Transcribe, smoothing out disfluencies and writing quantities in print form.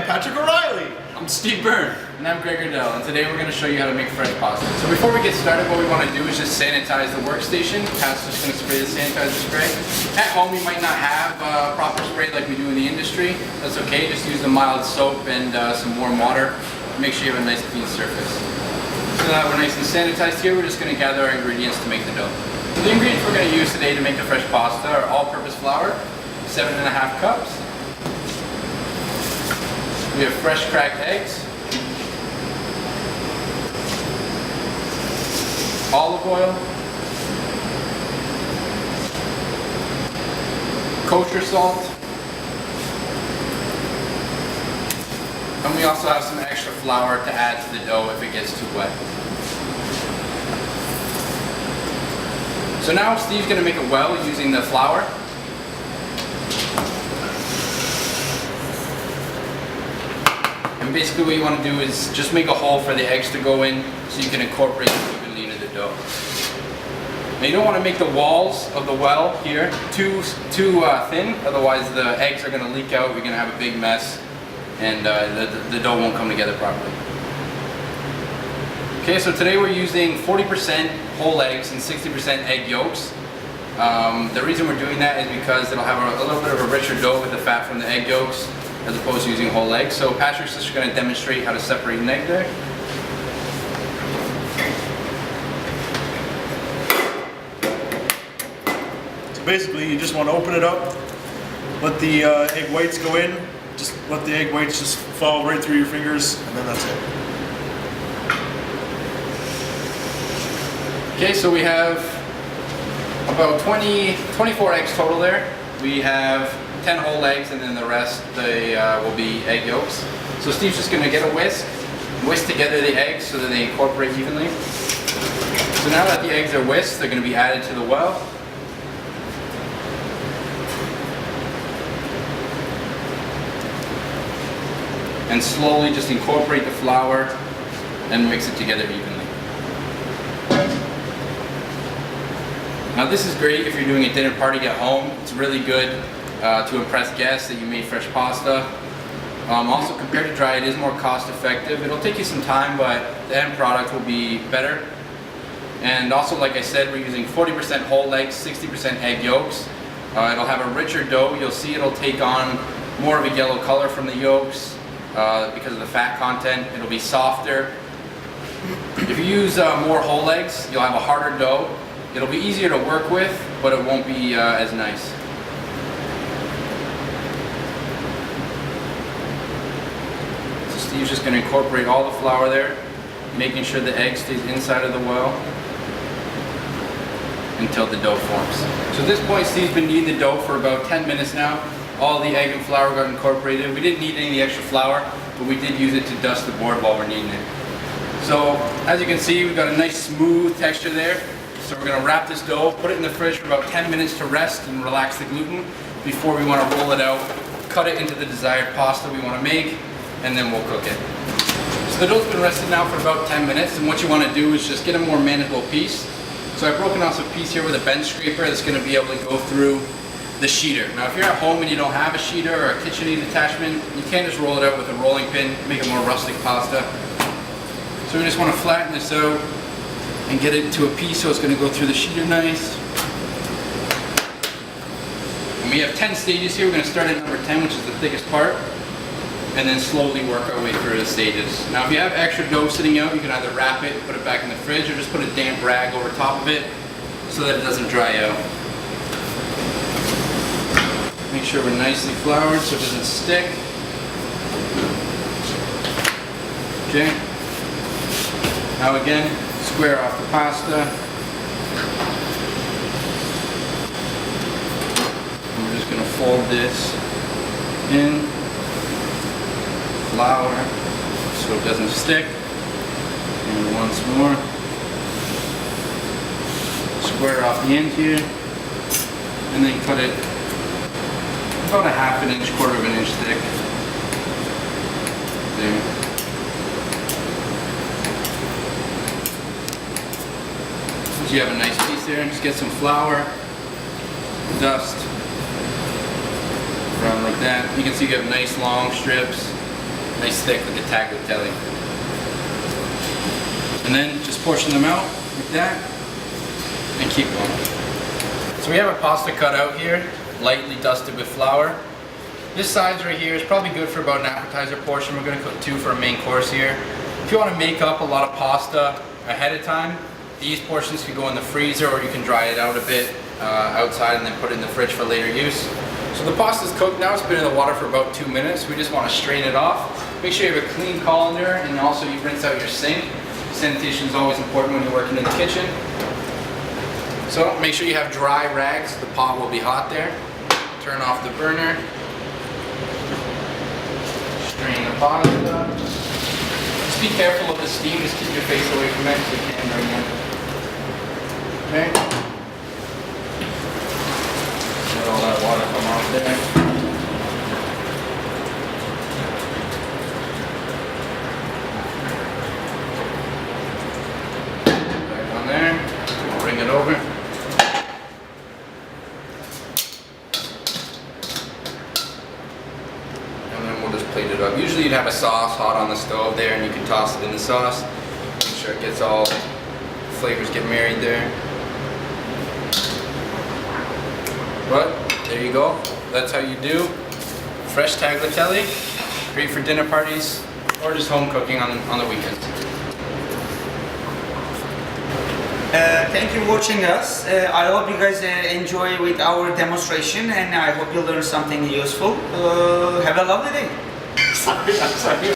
Patrick O'Reilly. I'm Steve Byrne. And I'm Greg Riddell, and today we're going to show you how to make fresh pasta. So before we get started, what we want to do is just sanitize the workstation. Pat's just going to spray the sanitizer spray. At home you might not have proper spray like we do in the industry. That's okay, just use the mild soap and some warm water. Make sure you have a nice clean surface. So now we're nice and sanitized here, we're just going to gather our ingredients to make the dough. So the ingredients we're going to use today to make the fresh pasta are all-purpose flour, 7.5 cups. We have fresh cracked eggs, olive oil, kosher salt, and we also have some extra flour to add to the dough if it gets too wet. So now Steve's going to make a well using the flour. And basically what you want to do is just make a hole for the eggs to go in so you can incorporate them evenly into the dough. Now you don't want to make the walls of the well here too thin, otherwise the eggs are going to leak out, you're going to have a big mess, and the dough won't come together properly. Okay, so today we're using 40% whole eggs and 60% egg yolks. The reason we're doing that is because it'll have a little bit of a richer dough with the fat from the egg yolks, as opposed to using whole eggs. So Patrick's just going to demonstrate how to separate an egg there. So basically you just want to open it up, let the egg whites go in, just let the egg whites just fall right through your fingers, and then that's it. Okay, so we have about 24 eggs total there. We have 10 whole eggs, and then the rest will be egg yolks. So Steve's just going to get a whisk together the eggs so that they incorporate evenly. So now that the eggs are whisked, they're going to be added to the well. And slowly just incorporate the flour and mix it together evenly. Now this is great if you're doing a dinner party at home. It's really good to impress guests that you made fresh pasta. Also, compared to dry, it is more cost effective. It'll take you some time, but the end product will be better. And also, like I said, we're using 40% whole eggs, 60% egg yolks. It'll have a richer dough. You'll see it'll take on more of a yellow color from the yolks because of the fat content. It'll be softer. If you use more whole eggs, you'll have a harder dough. It'll be easier to work with, but it won't be as nice. Steve's just going to incorporate all the flour there, making sure the egg stays inside of the well until the dough forms. So at this point, Steve's been kneading the dough for about 10 minutes now. All the egg and flour got incorporated. We didn't need any of the extra flour, but we did use it to dust the board while we're kneading it. So as you can see, we've got a nice smooth texture there. So we're going to wrap this dough, put it in the fridge for about 10 minutes to rest and relax the gluten before we want to roll it out, cut it into the desired pasta we want to make, and then we'll cook it. So the dough's been rested now for about 10 minutes, and what you want to do is just get a more manageable piece. So I've broken off a piece here with a bench scraper that's going to be able to go through the sheeter. Now if you're at home and you don't have a sheeter or a KitchenAid attachment, you can't just roll it out with a rolling pin, make a more rustic pasta. So we just want to flatten this out and get it to a piece so it's going to go through the sheeter nice. And we have 10 stages here. We're going to start at number 10, which is the thickest part, and then slowly work our way through the stages. Now if you have extra dough sitting out, you can either wrap it, put it back in the fridge, or just put a damp rag over top of it so that it doesn't dry out. Make sure we're nicely floured so it doesn't stick. Okay. Now again, square off the pasta. And we're just going to fold this in, flour so it doesn't stick. And once more, square off the end here, and then cut it about a half an inch, quarter of an inch thick. There. So you have a nice piece there, and just get some flour, dust around like that. You can see you have nice long strips. Nice thick with the tagliatelle. And then just portion them out like that and keep going. So we have a pasta cut out here, lightly dusted with flour. This size right here is probably good for about an appetizer portion. We're going to cook 2 for a main course here. If you want to make up a lot of pasta ahead of time, these portions can go in the freezer, or you can dry it out a bit outside and then put it in the fridge for later use. So the pasta's cooked now. It's been in the water for about 2 minutes. We just want to strain it off. Make sure you have a clean colander, and also you rinse out your sink. Sanitation is always important when you're working in the kitchen. So make sure you have dry rags. The pot will be hot there. Turn off the burner. Strain the pasta. Just be careful of the steam. Just keep your face away from it so you can't bring it. Okay. Let all that water come off there. Back on there. We'll bring it over. And then we'll just plate it up. Usually you'd have a sauce hot on the stove there, and you can toss it in the sauce. Make sure it gets all flavors get married there. But there you go. That's how you do fresh tagliatelle. Great for dinner parties or just home cooking on the weekends. Thank you for watching us. I hope you guys enjoy with our demonstration, and I hope you learned something useful. Have a lovely day. Sorry.